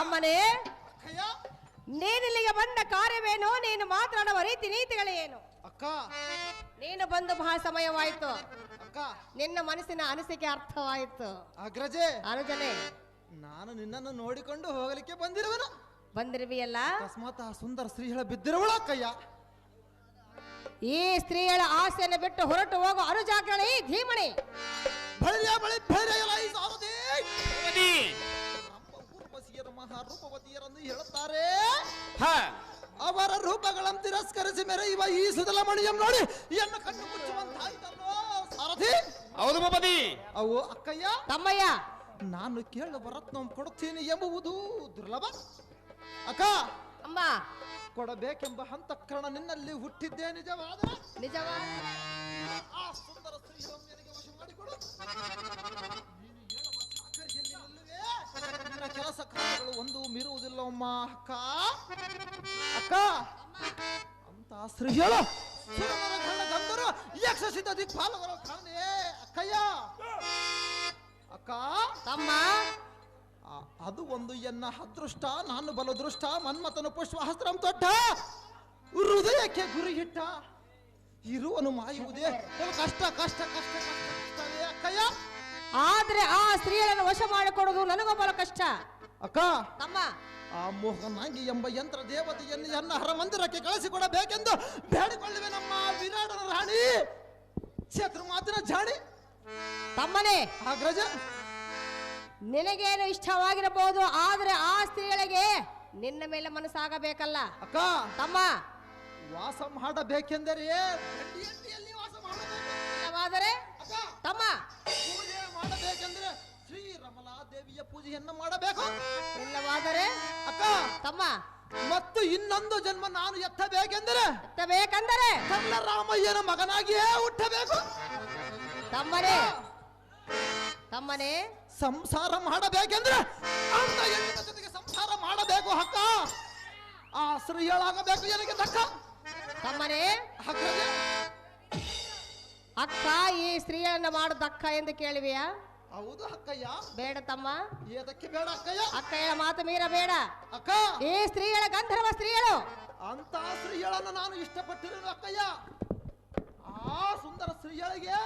ತಮ್ಮನೇ, ನೀನಿಲ್ಲಿಗೆ ಬಂದ ಕಾರ್ಯವೇನು? ನೀನು ಮಾತನಾಡುವ ರೀತಿ ನೀತಿಗಳೇನು? ಅಕ್ಕ, ನೀನು ಬಂದು ಬಹಳ ಸಮಯವಾಯಿತು. ಅಕ್ಕ, ನಿನ್ನ ಮನಸ್ಸಿನ ಅನಿಸಿಕೆ ಅರ್ಥವಾಯಿತು. ಅಗ್ರಜೆ, ಅನುಜನೇ, ನಾನು ನಿನ್ನನ್ನು ನೋಡಿಕೊಂಡು ಹೋಗಲಿಕ್ಕೆ ಬಂದಿರುವನು. ಬಂದಿರುವಿಯಲ್ಲ, ಅಕಸ್ಮಾತ್ ಆ ಸುಂದರ ಶ್ರೀಹಳ ಬಿದ್ದಿರುವಳ ಅಕ್ಕಯ್ಯ. ಈ ಸ್ತ್ರೀಗಳ ಆಸೆಯನ್ನು ಬಿಟ್ಟು ಹೊರಟು ಹೋಗೋ ಅನುಜಾಗ್ರಣಿ ಧೀಮಣಿ. ಮಹಾರೂಪವತಿಯರನ್ನು ಹೇಳುತ್ತಾರೆ. ಅವರ ರೂಪಗಳನ್ನು ತಿರಸ್ಕರಿಸಿ ಮೆರೆಯುವ ಈ ಸುದಲಮಣಿಯಂ ನೋಡಿ ಎನ್ನ ಕಣ್ಣು ಮುಚ್ಚುವಂತಾಯ್ತಲ್ಲೋ ಸಾರಥಿ. ಹೌದು ಭೂಪತಿ. ಅವು ಅಕ್ಕಯ್ಯ, ತಮ್ಮಯ್ಯ, ನಾನು ಕೇಳುವ ರತ್ನ ಕೊಡುತ್ತೇನೆ ಎಂಬುವುದು ದುರ್ಲಭ. ಅಕ್ಕ, ಅಮ್ಮ, ಕೊಡಬೇಕೆಂಬ ಹಂತಕರಣ ನಿನ್ನಲ್ಲಿ ಹುಟ್ಟಿದ್ದೇ ನಿಜವಾದರೆ ಆ ಸುಂದರ ಸ್ತ್ರೀಗಳನ್ನು ನನಗೆ ವಶ ಮಾಡಿಕೊಡು. ನೀನು ಹೇಳುವ ಚಾಕರಿಯಲ್ಲಿಲ್ಲವೇ ನಿನ್ನ ಕೆಲಸ ಕಾರ್ಯಗಳು ಒಂದು ಮೀರುವುದಿಲ್ಲವಮ್ಮ. ಅಕ್ಕ, ಅಕ್ಕ, ಅಂತ ಸ್ತ್ರೀಗಳು ಗಂಧರು ಯಕ್ಷಸಿದ್ಧ ದಿಕ್ಪಾಲಕರು ಕಾಣೆ ಅಕ್ಕಯ್ಯ. ಅಕ್ಕ, ತಮ್ಮ, ಅದು ಒಂದು ಎನ್ನ ಅದೃಷ್ಟ. ನಾನು ಬಲು ದೃಷ್ಟ. ಮನ್ಮಥನು ಪುಷ್ಪಹಸ್ತ್ರಂ ತೊಟ್ಟ, ಹೃದಯಕ್ಕೆ ಗುರಿ ಇಟ್ಟ. ಇರುವನು ಮಾಯುವುದೇ ಕಷ್ಟ ಕಷ್ಟ ಕಷ್ಟ ಕಷ್ಟ ಕಷ್ಟವೇ ಅಕ್ಕಯ್ಯ. ಆದ್ರೆ ಆ ಸ್ತ್ರೀಯನ್ನು ವಶ ಮಾಡಿಕೊಡುವುದು ನನಗೊಬ್ಬರ ಕಷ್ಟ. ಅಕ್ಕ, ತಮ್ಮ, ಆ ಮೋಹನಾಂಗಿ ಎಂಬ ಯಂತ್ರ ದೇವತೆಯನ್ನು ಎನ್ನ ಹರಮಂದಿರಕ್ಕೆ ಕಳಿಸಿಕೊಡಬೇಕೆಂದು ಬೇಡಿಕೊಳ್ಳುವೆ ನಮ್ಮ ವಿರಾಟನ ರಾಣಿ ಕ್ಷೇತ್ರ ಮಾತಿನ ಜಾಣಿ. ತಮ್ಮನೇ, ಅಗ್ರಜ, ನಿನಗೇನು ಇಷ್ಟವಾಗಿರಬಹುದು, ಆದ್ರೆ ಆ ಸ್ತ್ರೀಗಳಿಗೆ ನಿನ್ನ ಮೇಲೆ ಮನಸ್ಸಾಗಬೇಕಲ್ಲ. ಅಕ್ಕ, ತಮ್ಮ, ವಾಸ ಮಾಡಬೇಕೆಂದರೆ ಬಂಡಿಯಂಟಿಯಲ್ಲಿ ವಾಸ ಮಾಡಬೇಕು. ಇಲ್ಲವಾದರೆ ಅಕ್ಕ, ತಮ್ಮ, ಪೂಜೆ ಮಾಡಬೇಕೆಂದ್ರೆ ಶ್ರೀ ರಮಲಾ ದೇವಿಯ ಪೂಜೆಯನ್ನು ಮಾಡಬೇಕು. ಇಲ್ಲವಾದರೆ ಅಕ್ಕ, ತಮ್ಮ, ಮತ್ತು ಇನ್ನೊಂದು ಜನ್ಮ ನಾನು ಎತ್ತಬೇಕೆಂದರೆ ಬೇಕಂದರೆ ಕರ್ಣ ರಾಮಯ್ಯನ ಮಗನಾಗಿಯೇ ಹುಟ್ಟಬೇಕು. ತಮ್ಮನೇ, ತಮ್ಮನೇ, ಸಂಸಾರ ಮಾಡಬೇಕೆಂದ್ರೆ ಅಂತ ಹೆಣ್ಣಿನ ಜೊತೆಗೆ ಸಂಸಾರ ಮಾಡಬೇಕು. ಅಕ್ಕ, ಆ ಸ್ತ್ರೀಯಳಾಗಬೇಕು ನನಗೆ ತಕ್ಕ. ತಮ್ಮನೇ, ಅಗ್ರಜ, ಅಕ್ಕ ಈ ಸ್ತ್ರೀಯನ್ನ ಮಾಡುದಕ್ಕ ಎಂದು ಕೇಳುವಿಯಾ? ಹೌದು ಅಕ್ಕಯ್ಯ. ಬೇಡ ತಮ್ಮ, ಏದಕ್ಕೆ ಬೇಡ ಅಕ್ಕಯ್ಯ? ಅಕ್ಕಯ್ಯ ಮಾತು ಮೀರಬೇಡ. ಅಕ್ಕ, ಈ ಸ್ತ್ರೀಯಳ ಗಂಧರ್ವ ಸ್ತ್ರೀಯಳು. ಅಂತ ಸ್ತ್ರೀಯಳನ್ನು ನಾನು ಇಷ್ಟಪಟ್ಟಿರುವೆ ಅಕ್ಕಯ್ಯ. ಆ ಸುಂದರ ಸ್ತ್ರೀಯಳಿಗೆ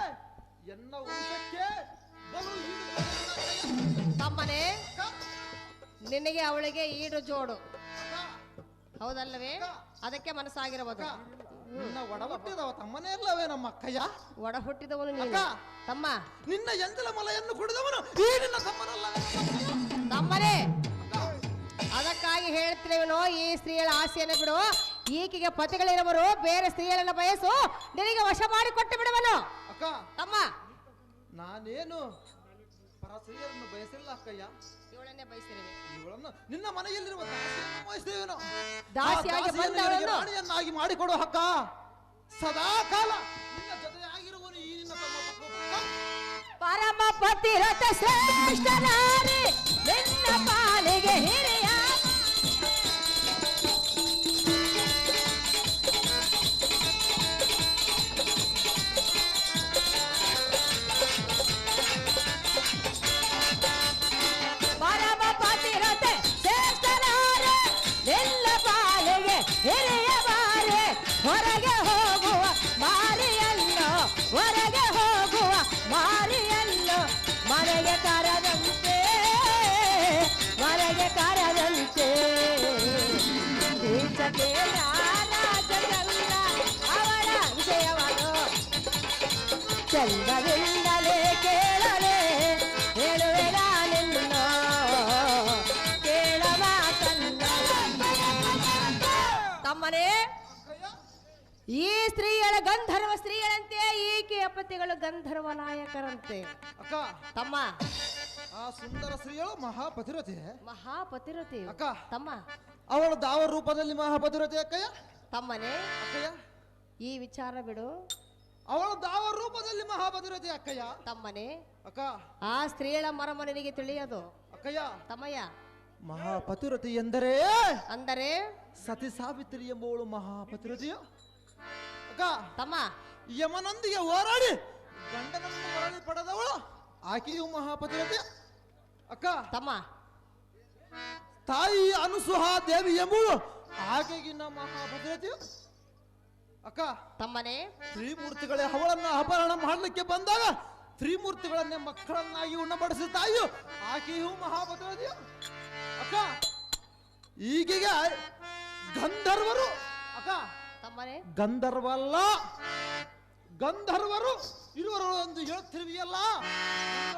ಎನ್ನ ವಂಶಕ್ಕೆ ಬಲು ಈಡು ಅಕ್ಕಯ್ಯ. ತಮ್ಮನೇ, ಅಕ್ಕ, ನಿನಗೆ ಅವಳಿಗೆ ಈಡು ಜೋಡು, ಅಕ್ಕ, ಹೌದಲ್ಲವೇ? ಅದಕ್ಕೆ ಮನಸ್ಸಾಗಿರಬಹುದು. ನಿನ್ನ ಒಡ ಹುಟ್ಟಿದವ ತಮ್ಮನೇ ಅಲ್ಲವೇ ನಮ್ಮ ಅಕ್ಕಯ್ಯ? ಒಡ ಹುಟ್ಟಿದವನು ನೀನು. ಅಕ್ಕ, ತಮ್ಮ, ನಿನ್ನ ಎಂಜಲ ಮಲೆಯನ್ನು ಕುಡಿದವನು ಈ ನಿನ್ನ ತಮ್ಮನಲ್ಲವೇ ನಮ್ಮ ಅಕ್ಕಯ್ಯ? ತಮ್ಮನೇ, ಅದಕ್ಕಾಗಿ ಹೇಳ್ತಿರುವನು, ಈ ಸ್ತ್ರೀಯಳ ಆಸೆಯನ್ನು ಬಿಡು. ಈಕೆಗೆ ಪತಿಗಳಿರುವರು, ಬೇರೆ ಸ್ತ್ರೀಯಳನ್ನು ಬಯಸು, ನಿನಗೆ ವಶ ಮಾಡಿ ಕೊಟ್ಟು ಬಿಡುವನು. ಅಕ್ಕ, ತಮ್ಮ, ನಾನೇನು ಪರ ಸ್ತ್ರೀಯರನ್ನು ಬಯಸಿಲ್ಲ ಅಕ್ಕಯ್ಯ. ಇವಳನ್ನೇ ಬಯಸಿರುವೆ. ಇವಳನ್ನು ನಿನ್ನ ಮನೆಯಲ್ಲಿರುವ ದಾಸಿಯನ್ನು ಬಯಸ್ತೇವೇನೋ. ದಾಸಿಯಾಗಿ ಬಂದವಳನ್ನು ರಾಣಿಯನ್ನಾಗಿ ಮಾಡಿಕೊಡು ಅಕ್ಕ. ಸದಾ ಕಾಲ ನಿನ್ನ ಜೊತೆಯಾಗಿರುವನು ಈ ನಿನ್ನ ತಮ್ಮ ಪಕ್ಕ. ಪರಮ ಪತಿರಥ ಶ್ರೇಷ್ಠ ನಾರಿ ನಿನ್ನ ಪಾಲಿಗೆ ಹಿರಿಯ. ಪರಮ ಪತಿರಥ ಶ್ರೇಷ್ಠ ನಾರಿ ನಿನ್ನ ಪಾಲಿಗೆ ಹಿರಿಯ ಬಾರೆ. ಹೊರಗೆ ಹೋಗುವ ಮಾರಿಯನ್ನು, ಹೊರಗೆ ಹೋಗುವ ಮಾರಿಯನ್ನು ಮನೆಗೆ ಕರದಂತೆ, ಮನೆಗೆ ಕರದಂತೆ. ಈಚತೆ ರಾಜಚಂದ್ರ ಅವಳ ವಿಜಯವನ್ನು ಚಂದದಿಂದಲೇ ಕೇಳಲೆ ಹೇಳುವೆ ನಾನೆನ್ನ ಕೇಳವ ಕಂದ. ತಮ್ಮನೇ, ಈ ಸ್ತ್ರೀಯಳ ಗಂಧರ್ವ ಸ್ತ್ರೀಯಳಂತೆ, ಈಕೆಯ ಪತಿಗಳು ಗಂಧರ್ವ ನಾಯಕರಂತೆ. ಅಕ್ಕ, ತಮ್ಮ, ಆ ಸುಂದರ ಸ್ತ್ರೀಯಳು ಮಹಾಪತಿರತೆ. ಮಹಾಪತಿರತೆ. ಅಕ್ಕ, ತಮ್ಮ, ಅವಳು ದಾವ ರೂಪದಲ್ಲಿ ಮಹಾಪತಿರತೆ ಅಕ್ಕಯ್ಯ. ತಮ್ಮನೇ, ಅಕ್ಕಯ್ಯ, ಈ ವಿಚಾರ ಬಿಡು. ಅವಳು ದಾವ ರೂಪದಲ್ಲಿ ಮಹಾಪತಿರತೆ ಅಕ್ಕಯ್ಯ. ತಮ್ಮನೇ, ಅಕ್ಕ, ಆ ಸ್ತ್ರೀಯಳ ಮರ್ಮ ನಿನಗೆ ತಿಳಿಯದು. ಅಕ್ಕಯ್ಯ, ತಮ್ಮಯ್ಯ, ಮಹಾಪತಿರತೆ ಎಂದರೆ ಅಂದರೆ ಸತಿ ಸಾವಿತ್ರಿ ಎಂಬವಳು ಮಹಾಪತಿರತೆಯು. ಅಕ್ಕ, ತಮ್ಮ, ಯಮನೊಂದಿಗೆ ಹೋರಾಡಿ ಗಂಡನನ್ನು ಮರಳಿ ಪಡೆದವಳು ಆಕೆಯು ಮಹಾಪತಿರತೆ. ಅಕ್ಕ, ತಮ್ಮ, ತಾಯಿ ಅನುಸುಹಾ ದೇವಿ ಎಂಬುಳು ಆಕೆಗಿನ್ನ ಮಹಾಭದ್ರತೆಯು ಅಕ್ಕ ತಮ್ಮನೇ ತ್ರಿಮೂರ್ತಿಗಳೇ ಅವಳನ್ನ ಅಪಹರಣ ಮಾಡಲಿಕ್ಕೆ ಬಂದಾಗ ತ್ರಿಮೂರ್ತಿಗಳನ್ನೇ ಮಕ್ಕಳನ್ನಾಗಿ ಉಣ್ಣಬಡಿಸಿದ ತಾಯಿಯು ಆಕೆಯು ಮಹಾಭದ್ರತೆಯು ಅಕ್ಕ ಈಗೀಗ ಗಂಧರ್ವರು ಅಕ್ಕ ತಮ್ಮನೇ ಗಂಧರ್ವಲ್ಲ ಗಂಧರ್ವರು ಇರುವರು ಎಂದು ಹೇಳುತ್ತಿರುವಿಯಲ್ಲ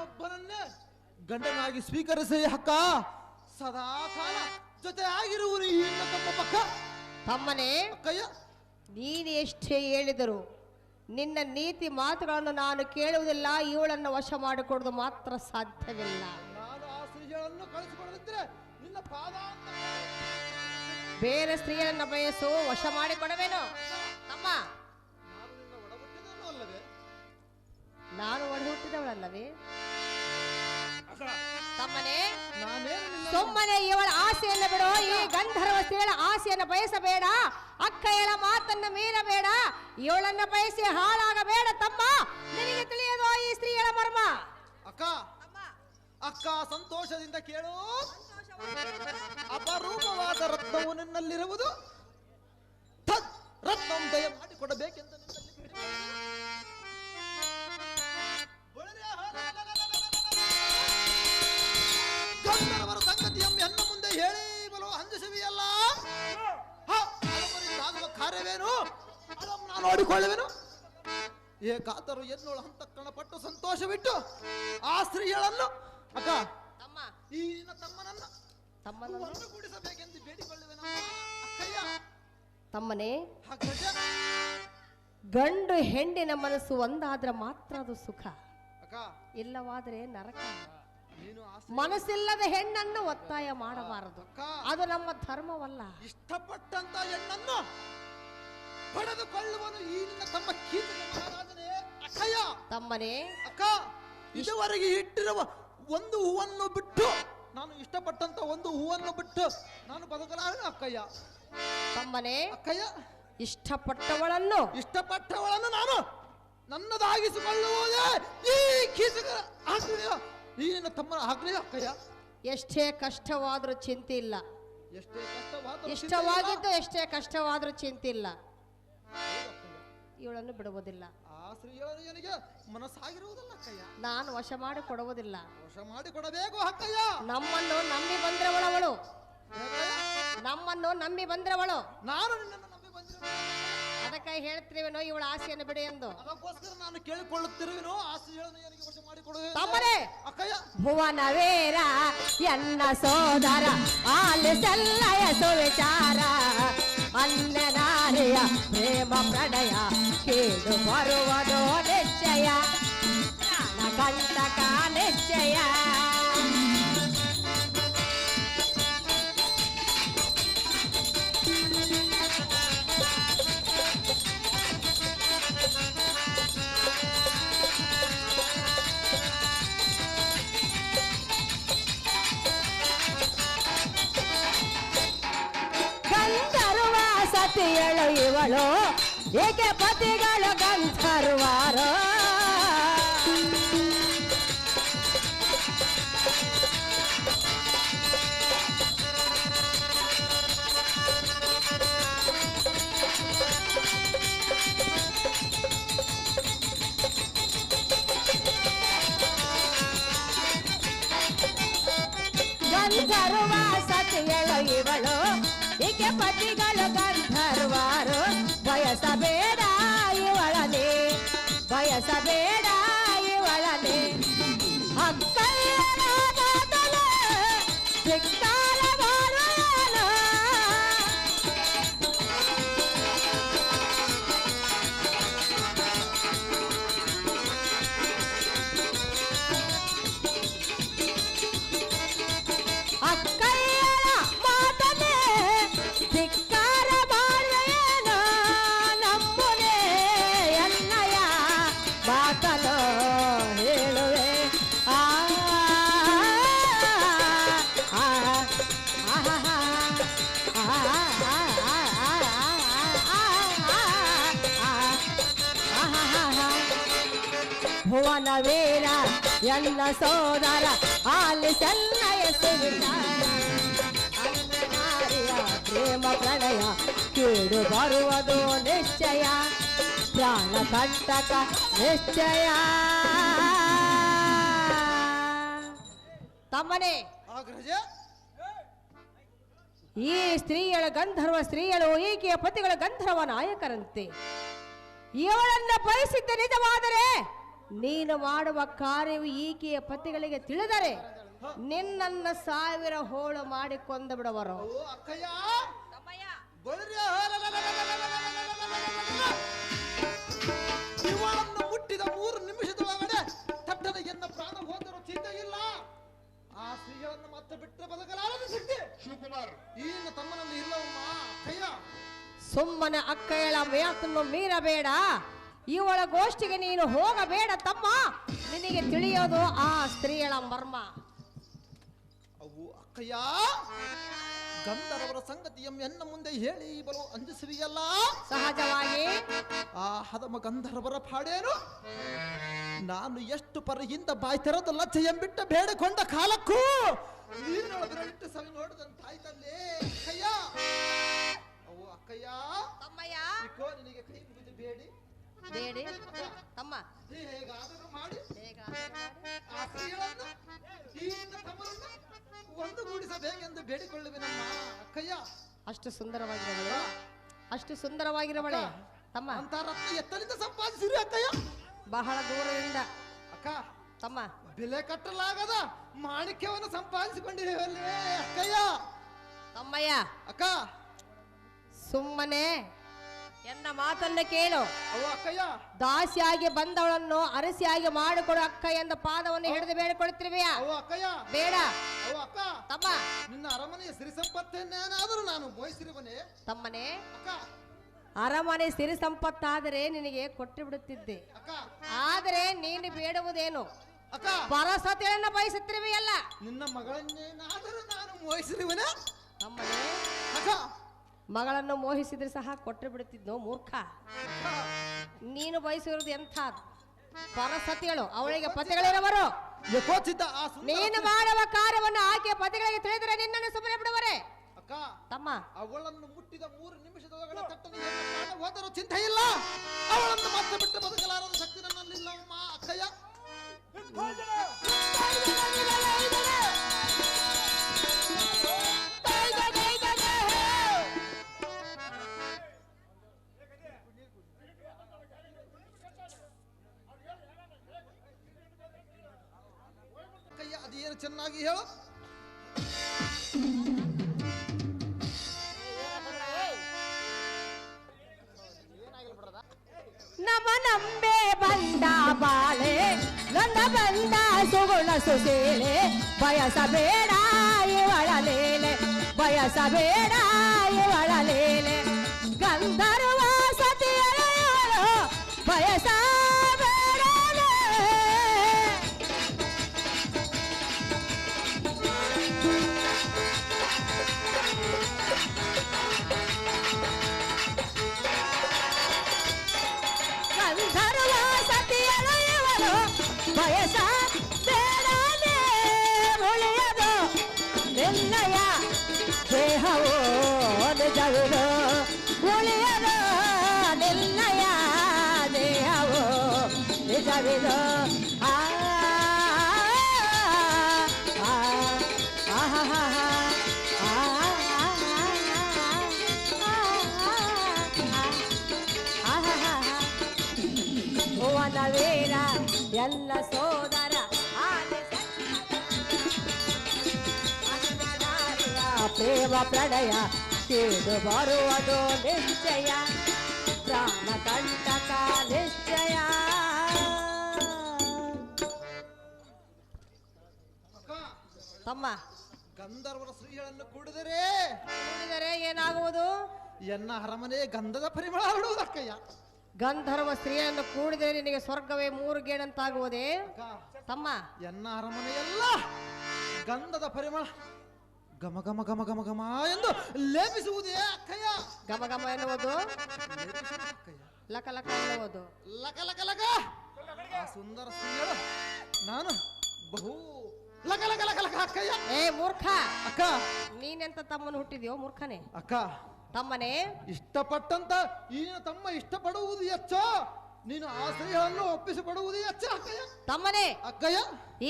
ಒಬ್ಬನನ್ನೇ ಗಂಡನಾಗಿ ಸ್ವೀಕರಿಸಿ ಅಕ್ಕ ಸದಾ ಕಾಲ ಜೊತೆ ಆಗಿರುವರು ಈ ತಮ್ಮ ಪಕ್ಕ ತಮ್ಮನೇ ಅಕ್ಕಯ್ಯ ನೀನು ಎಷ್ಟೇ ಹೇಳಿದರು ನಿನ್ನ ನೀತಿ ಮಾತುಗಳನ್ನು ನಾನು ಕೇಳುವುದಿಲ್ಲ, ಇವಳನ್ನು ವಶ ಮಾಡಿಕೊಡುವುದು ಮಾತ್ರ ಸಾಧ್ಯವಿಲ್ಲ. ನಾನು ಆ ಸ್ತ್ರೀಗಳನ್ನು ಕಳಿಸಿಕೊಡದಿದ್ರೆ ನಿನ್ನ ಪಾದ ಬೇರೆ ಸ್ತ್ರೀಯರನ್ನ ಬಯಸು, ವಶ ಮಾಡಿಕೊಡವೇನು ತಮ್ಮ? ನಾನು ಒಡ ಹುಟ್ಟಿದವಳಲ್ಲವೇ ತಮ್ಮನೇ? ಸುಮ್ಮನೆ ಇವಳ ಆಸೆಯನ್ನು ಬಿಡು. ಈ ಗಂಧರ್ವ ಸ್ತ್ರೀಗಳ ಆಸೆಯನ್ನು ಬಯಸಬೇಡ, ಅಕ್ಕಯ್ಯಳ ಮಾತನ್ನ ಮೀರಬೇಡ, ಇವಳನ್ನ ಬಯಸಿ ಹಾಳಾಗಬೇಡ ತಮ್ಮ. ನಿನಗೆ ತಿಳಿಯದು ಈ ಸ್ತ್ರೀಗಳ ಮರ್ಮ. ಅಕ್ಕ ಅಕ್ಕ ಸಂತೋಷದಿಂದ ಕೇಳು. ಅಪರೂಪವಾದ ರತ್ನವು ನಿನ್ನಲ್ಲಿರುವುದು. ರತ್ನ ದಯ ಮಾಡಿಕೊಡಬೇಕೆಂದು ಗಂಧರ್ವರ ಸಂಗತಿಯಂ ಎನ್ನ ಮುಂದೆ ಹೇಳಿ ಬಲು ಅಂಜಿಸುವಿಯಲ್ಲ. ಆಗುವ ಕಾರ್ಯವೇನು ನಾನು ನೋಡಿಕೊಳ್ಳುವೆನು. ಏಕಾತರು ಎನ್ನೋಳು ಹಂತಕ್ಕಣ ಪಟ್ಟು ಸಂತೋಷವಿಟ್ಟು ಆ ಸ್ತ್ರೀಗಳನ್ನು ಅಕ್ಕ ತಮ್ಮ ಈ ತಮ್ಮನನ್ನು ಕೂಡಿಸಬೇಕೆಂದು ಬೇಡಿಕೊಳ್ಳುವೆನು ಅಕ್ಕಯ್ಯ. ತಮ್ಮನೇ, ಅಗ್ರಜ ಗಂಡು ಹೆಣ್ಣಿನ ಮನಸ್ಸು ಒಂದಾದ್ರೆ ಮಾತ್ರ ಅದು ಸುಖ, ಅಕ್ಕ ಇಲ್ಲವಾದ್ರೆ ನರಕ. ನೀನು ಮನಸ್ಸಿಲ್ಲದ ಹೆಣ್ಣನ್ನು ಒತ್ತಾಯ ಮಾಡಬಾರದು, ಅದು ನಮ್ಮ ಧರ್ಮವಲ್ಲ. ಇಷ್ಟಪಟ್ಟಂತ ಹೆಣ್ಣನ್ನು ಪಡೆದುಕೊಳ್ಳುವನು ಈ ನಿನ್ನ ತಮ್ಮ ಕೀರ್ತಿಕ ಮಹಾರಾಜನೇ ಅಕ್ಕಯ್ಯ. ತಮ್ಮನೇ, ಅಕ್ಕ ಇದುವರೆಗೆ ಇಟ್ಟಿರುವ ಒಂದು ಹೂವನ್ನು ಬಿಟ್ಟು, ನಾನು ಇಷ್ಟಪಟ್ಟಂತ ಒಂದು ಹೂವನ್ನು ಬಿಟ್ಟು ನಾನು ಬದುಕಲಾರೆ ಅಕ್ಕಯ್ಯ. ತಮ್ಮನೇ, ಅಕ್ಕಯ್ಯ ಇಷ್ಟಪಟ್ಟವಳನ್ನು ನಾನು ನನ್ನದಾಗಿಸಿಕೊಳ್ಳುವುದೇ ಈ ಕೀರ್ತಿಕ ಆಗ್ನೆಯ ಈ ನಿನ್ನ ತಮ್ಮನ ಆಗ್ನೆಯ ಅಕ್ಕಯ್ಯ. ಎಷ್ಟೇ ಕಷ್ಟವಾದ್ರೂ ಚಿಂತೆ ಇಲ್ಲ, ಎಷ್ಟೇ ಕಷ್ಟವಾದರೂ ಇಷ್ಟವಾಗಿದ್ದು ಎಷ್ಟೇ ಕಷ್ಟವಾದ್ರೂ ಚಿಂತೆ ಇಲ್ಲ, ಇವಳನ್ನು ಬಿಡುವುದಿಲ್ಲ. ಆ ಸ್ತ್ರೀಯರು ನನಗೆ ಮನಸ್ಸಾಗಿರುವುದಲ್ಲ ಅಕ್ಕಯ್ಯ. ನಾನು ವಶ ಮಾಡಿ ಕೊಡುವುದಿಲ್ಲ. ವಶ ಮಾಡಿ ಕೊಡಬೇಕು ಅಕ್ಕಯ್ಯ. ನಮ್ಮನ್ನು ನಂಬಿ ಬಂದ್ರವಳವಳು, ನಮ್ಮನ್ನು ನಂಬಿ ಬಂದ್ರವಳು. ನಾನು ನಿನ್ನನ್ನು ನಂಬಿ ಬಂದಿರುವೆ, ಅದಕ್ಕೆ ಹೇಳ್ತಿರುವೆನೋ ಇವಳ ಆಸೆಯನ್ನು ಬಿಡು ಎಂದು. ಅದಕ್ಕೋಸ್ಕರ ನಾನು ಕೇಳಿಕೊಳ್ಳುತ್ತಿರುವೆನೋ ಆ ಸ್ತ್ರೀಯನ್ನು ನನಗೆ ವಶ ಮಾಡಿ ಕೊಡುವೆ ತಮ್ಮರೇ. ಅಕ್ಕಯ್ಯ ಭುವನವೇರ ಎನ್ನ ಸೋದರ ಆಲಿಸಲ್ಲಯ ಸುವಿಚಾರ, ಅನ್ಯ ನಾರಿಯ ಪ್ರೇಮ ಪ್ರಣಯ ಕೇಳು ಬರುವುದು ನಿಶ್ಚಯ, ಕಂಟಕ ನಿಶ್ಚಯ. ಗಂಧರ್ವ ಸತಿಯಳು ಇವಳು, ಏಕೆ ಪತಿಗಳು ಗಂಧರ್ವಾರೋ. ಗಂಧರ್ವ ಸತಿಯಳು ಇವಳು, ಏಕೆ ಪತಿಗಳು ಗಂಧರ್ವಾರು. ಬಯಸಬೇಡ ಇವಳನೆ, ಬಯಸಬೇಡ ಇವಳನೆ. ಅಕ್ಕಯ್ಯನ ಧಿಕ್ಕಾರ ಬಾರನು. ಅಕ್ಕಯ್ಯನ ಮಾತನೆ ಧಿಕ್ಕಾರ ಬಾರನು. ನಮ್ಮನೆ ಎನ್ನಯ ಮಾತನು ಹೇಳುವೆ. ಆ ಭುವನವೀರ ಎನ್ನ ಸೋದರ ಆಲಿಸನ್ನಯ ಸುವಿಚಾರ, ಕೇಡು ಬರುವುದು ನಿಶ್ಚಯ, ಪ್ರಾಣ ಕಂಟಕ ನಿಶ್ಚಯ. ತಮ್ಮನೇ, ಅಗ್ರಜ, ಈ ಸ್ತ್ರೀಯಳ ಗಂಧರ್ವ ಸ್ತ್ರೀಯಳು ಈಕೆಯ ಪತಿಗಳ ಗಂಧರ್ವ ನಾಯಕರಂತೆ. ಇವಳನ್ನ ಪರಿಸ್ಥಿತಿ ನಿಜವಾದರೆ ನೀನು ಮಾಡುವ ಕಾರ್ಯವು ಈಕೆಯ ಪತಿಗಳಿಗೆ ತಿಳಿದರೆ ನಿನ್ನನ್ನ 1000 ಹೋಳು ಮಾಡಿಕೊಂಡು ಬಿಡುವರು. ಅಕ್ಕಯ್ಯ, ಇವಳನ್ನು ಮುಟ್ಟಿದ 3 ನಿಮಿಷದೊಳಗಡೆ ತಟ್ಟದ ಎನ್ನ ಪ್ರಾಣ ಹೋದರೂ ಚಿಂತೆ ಇಲ್ಲ. ಆ ಸ್ತ್ರೀಗಳನ್ನು ಮತ್ತೆ ಬಿಟ್ಟರೆ ಬದುಕಲಾರದು ಶಕ್ತಿ ಈಗಿನ ತಮ್ಮನಲ್ಲಿ ಇಲ್ಲವಮ್ಮ. ಅಕ್ಕಯ್ಯ, ಸುಮ್ಮನೆ ಅಕ್ಕಯ್ಯಳ ಮಾತನ್ನು ಮೀರಬೇಡ. ಇವಳ ಗೋಷ್ಠಿಗೆ ನೀನು ಹೋಗಬೇಡ ತಮ್ಮ. ನಿನಗೆ ತಿಳಿಯೋದು ಆ ಸ್ತ್ರೀಯಳ ಮರ್ಮ. ಅವು ಅಕ್ಕಯ್ಯ, ಗಂಧರ್ವರ ಸಂಗತಿಯಂ ಎನ್ನ ಮುಂದೆ ಹೇಳಿ ಬಲು ಅಂಜಿಸುವಿಯಲ್ಲ. ಸಹಜವಾಗಿ ಆ ಹದಮ ಗಂಧರ್ವರ ಪಾಡೇನು? ನಾನು ಎಷ್ಟು ಪರದಿಂದ ಬಾಯಿ ತೆರೆದು ಲಜ್ಜೆ ಎಂಬಿಟ್ಟ ಬೇಡಿಕೊಂಡ ಕಾಲಕ್ಕೂ ನೀರಿನೊಳಗಿಟ್ಟು ಸವಿ ನೋಡಿದಂತಾಯ್ತಲ್ಲೇ ಅಕ್ಕಯ್ಯ. ಅವು ಅಕ್ಕಯ್ಯ, ತಮ್ಮಯ್ಯ, ನಿನಗೆ ಕೈ ಮುಗಿದು ಬೇಡಿ ಬೇಡಿ ತಮ್ಮ, ಹೇಗಾದರೂ ಮಾಡಿ ಆ ಸ್ತ್ರೀಗಳನ್ನು ಈ ನಿನ್ನ ತಮ್ಮರನ್ನು ಒಂದುಗೂಡಿಸಬೇಕೆಂದು ಬೇಡಿಕೊಳ್ಳುವೆ ನಮ್ಮ ಅಕ್ಕಯ್ಯ. ಅಷ್ಟು ಸುಂದರವಾಗಿರವಳೆ, ಅಷ್ಟು ಸುಂದರವಾಗಿರವಳೆ ತಮ್ಮ. ಅಂತ ರತ್ನ ಎತ್ತಲಿಂದ ಸಂಪಾದಿಸಿರಿ ಅಕ್ಕಯ್ಯ. ಬಹಳ ದೂರದಿಂದ ಅಕ್ಕ ತಮ್ಮ, ಬೆಲೆ ಕಟ್ಟಲಾಗದ ಮಾಣಿಕ್ಯವನ್ನು ಸಂಪಾದಿಸಿಕೊಂಡಿರುವಲ್ಲೇ ಅಕ್ಕಯ್ಯ. ತಮ್ಮಯ್ಯ, ಅಕ್ಕ ಸುಮ್ಮನೆ ಎನ್ನ ಮಾತನ್ನ ಕೇಳು. ಅವು ಅಕ್ಕಯ್ಯ, ದಾಸಿಯಾಗಿ ಬಂದವಳನ್ನು ಅರಸಿಯಾಗಿ ಮಾಡಿಕೊಡು ಅಕ್ಕ ಎಂದ ಪಾದವನ್ನು ಹಿಡಿದು ಬೇಡಿಕೊಳ್ಳುತ್ತಿರುವೆಯಾ? ಅವು ಅಕ್ಕಯ್ಯ, ಬೇಡ ಅವು ಅಕ್ಕ. ತಮ್ಮ, ನಿನ್ನ ಅರಮನೆಯ ಸಿರಿ ಸಂಪತ್ತೇನಾದರೂ ನಾನು ಮೋಹಿಸಿರುವನೆ ತಮ್ಮನೇ. ಅಕ್ಕ. ಅರಮನೆ ಸಿರಿ ಸಂಪತ್ತಾದರೆ ನಿನಗೆ ಕೊಟ್ಟು ಬಿಡುತ್ತಿದ್ದೆ. ಅಕ್ಕ, ಆದರೆ ನೀನು ಬೇಡುವುದೇನು? ಅಕ್ಕ, ಪರಸತಿಯನ್ನು ಬಯಸುತ್ತಿರುವೆಯಲ್ಲ. ನಿನ್ನ ಮಗಳನ್ನೇನಾದರೂ ನಾನು ಮೋಹಿಸಿರುವನೆ ತಮ್ಮನೇ. ಅಕ್ಕ, ಮಗಳನ್ನು ಮೋಹಿಸಿದ್ರೆ ಸಹ ಕೊಟ್ಟು ಬಿಡುತ್ತಿದ್ನೋ ಮೂರ್ಖ. ನೀನು ಬಯಸಿರುವುದು ಎಂಥ ಪರಸತಿಗಳು, ಅವಳಿಗೆ ಪತಿಗಳಿರುವರು. ಯಥೋಚಿತ ಆ ನೀನು ಮಾಡುವ ಕಾರ್ಯವನ್ನು ಆಕೆಯ ಪತಿಗಳಿಗೆ ತಿಳಿದರೆ ನಿನ್ನನ್ನು ಸುಮ್ಮನೆ ಬಿಡುವರೆ. ಅಕ್ಕ, ತಮ್ಮ, ಅವಳನ್ನು ಮುಟ್ಟಿದ 3 ನಿಮಿಷದೊಳಗಡೆ ತಟ್ಟನೆ ಪ್ರಾಣ ಹೋದರೂ ಚಿಂತೆ ಇಲ್ಲ. ಅವಳನ್ನು ಮತ್ತೆ ಬಿಟ್ಟು ಬದುಕಲಾರದ ಶಕ್ತಿ ನನ್ನಲ್ಲಿಲ್ಲವಮ್ಮ ಅಕ್ಕಯ್ಯ. ಅಕ್ಕಯ್ಯ, ಅದೇನು ಚೆನ್ನಾಗಿ ಹೇಳು. ನಮ ನಂಬೆ ಬಂದ ಬಾಳೆ ನನ್ನ ಬಂದ ಸುಗುಣ ಸುಶೀಲೆ, ಬಯಸಬೇಡ ಇವಳಲೇಲೆ, ಬಯಸಬೇಡ ಇವಳಲೇಲೆ. ಗಂಧರ್ವ ಸತಿಯಳು ಬಯಸಬೇಡಲೇ. ಗಂಧರ್ವ ಸತಿಯಳು ಇವಳು ಬಯಸಬೇಡಲೇ. ಉಳಿಯದು ನಿನ್ನಯ ದೇಹವೋ ನಿಜವಿದು, ಉಳಿಯದು ನಿನ್ನಯ ದೇಹವೋ ನಿಜವಿದು. ಆ ಭುವನವೀರ ಎಲ್ಲ ಸೋದರ ಪ್ರೇಮ ಪ್ರಣಯ ಕೇಳು ಬರುವುದು ನಿಶ್ಚಯ, ಪ್ರಾಣ ಕಂಟಕ ನಿಶ್ಚಯ. ಅಕ್ಕ, ತಮ್ಮ, ಗಂಧರ್ವರ ಶ್ರೀಗಳನ್ನು ಕೂಡಿದರೆ ನೋಡಿದರೆ ಏನಾಗುವುದು? ಎನ್ನ ಅರಮನೆ ಗಂಧದ ಪರಿಮಳ ಹರಡುವುದು ಅಕ್ಕಯ್ಯ. ಗಂಧರ್ವ ಸ್ತ್ರೀಯನ್ನು ಕೂಡಿದರೆ ನಿನಗೆ ಸ್ವರ್ಗವೇ 3 ಗೇಣಂತಾಗುವುದೇ? ಅಕ್ಕ, ತಮ್ಮ, ಎನ್ನ ಅರಮನೆಯಲ್ಲ ಗಂಧದ ಪರಿಮಳ ಗಮ ಗಮ ಗಮ ಗಮ ಗಮ ಎಂದು ಲೇಪಿಸುವುದೇ ಅಕ್ಕಯ್ಯ. ಗಮ ಗಮ ಎನ್ನುವುದು, ಲೇಪಿಸುವುದು ಅಕ್ಕಯ್ಯ. ಲಕ ಲಕ ಎನ್ನುವುದು. ಲಕ ಲಕ ಲಕ ಆ ಸುಂದರ ಸ್ತ್ರೀಯಳು ನಾನು ಬಹು ಲಕ ಲಕ ಲಕ ಲಕ ಅಕ್ಕಯ್ಯ. ಏ ಮೂರ್ಖ, ಅಕ್ಕ, ನೀನೆಂತ ತಮ್ಮನ್ನು ಹುಟ್ಟಿದ್ಯೋ ಮೂರ್ಖನೇ? ಅಕ್ಕ, ತಮ್ಮನೇ ಇಷ್ಟಪಟ್ಟಂತ ಈ ತಮ್ಮ ಇಷ್ಟಪಡುವುದು ಹೆಚ್ಚೋ ನೀನು ಆ ಸ್ತ್ರೀಗಳನ್ನು ಒಪ್ಪಿಸಿಕೊಡುವುದು ಹೆಚ್ಚ ಅಕ್ಕಯ್ಯ. ತಮ್ಮನೇ ಅಕ್ಕಯ್ಯ,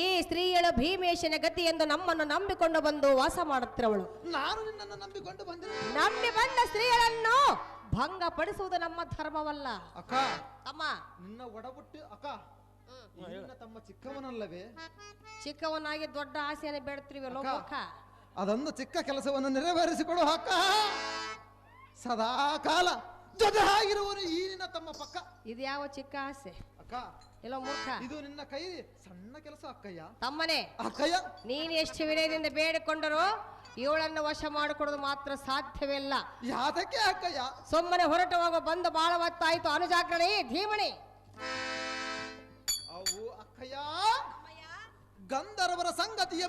ಈ ಸ್ತ್ರೀಯಳು ಭೀಮೇಶನ ಗತಿ ಎಂದು ನಮ್ಮನ್ನು ನಂಬಿಕೊಂಡು ಬಂದು ವಾಸ ಮಾಡುತ್ತಿರುವಳು. ನಾನು ನಿನ್ನನ್ನು ನಂಬಿಕೊಂಡು ಬಂದಿಲ್ಲ. ನಂಬಿ ಬಂದ ಸ್ತ್ರೀಗಳನ್ನು ಭಂಗಪಡಿಸುವುದು ನಮ್ಮ ಧರ್ಮವಲ್ಲ. ಅಕ್ಕ, ತಮ್ಮ ನಿನ್ನ ಒಡಬುಟ್ಟಿ ಅಕ್ಕ, ನಿನ್ನ ತಮ್ಮ ಚಿಕ್ಕವನಲ್ಲವೇ? ಚಿಕ್ಕವನಾಗಿ ದೊಡ್ಡ ಆಸೆಯನ್ನು ಬೇಡ್ತಿರುವಲ್ಲ ಅಕ್ಕ, ಅದೊಂದು ಚಿಕ್ಕ ಕೆಲಸವನ್ನು ನೆರವೇರಿಸಿಕೊಡು ಅಕ್ಕ. ಸದಾ ಕಾಲ ಜೊತೆ ಆಗಿರುವನು ಈ ನಿನ್ನ ತಮ್ಮ ಪಕ್ಕ. ಇದು ಯಾವ ಚಿಕ್ಕ ಆಸೆ ಅಕ್ಕ? ಎಲ್ಲೋ ಮೂರ್ಖ, ಇದು ನಿನ್ನ ಕೈ ಸಣ್ಣ ಕೆಲಸ ಅಕ್ಕಯ್ಯ. ತಮ್ಮನೇ ಅಕ್ಕಯ್ಯ, ನೀನು ಎಷ್ಟು ವಿನಯದಿಂದ ಬೇಡಿಕೊಂಡರೂ ಇವಳನ್ನು ವಶ ಮಾಡಿಕೊಡೋದು ಮಾತ್ರ ಸಾಧ್ಯವಿಲ್ಲ. ಯಾತಕ್ಕೆ ಅಕ್ಕಯ್ಯ? ಸುಮ್ಮನೆ ಹೊರಟು ಹೋಗೋ ಬಂದು ಬಾಳ ಹೊತ್ತಾಯ್ತು. ಅನುಜಾಗ್ರಣಿ ಧೀಮಣಿ ಅವು ಅಕ್ಕಯ್ಯ ಗಂಧರ್ವರ ಸಂಗತಿಯ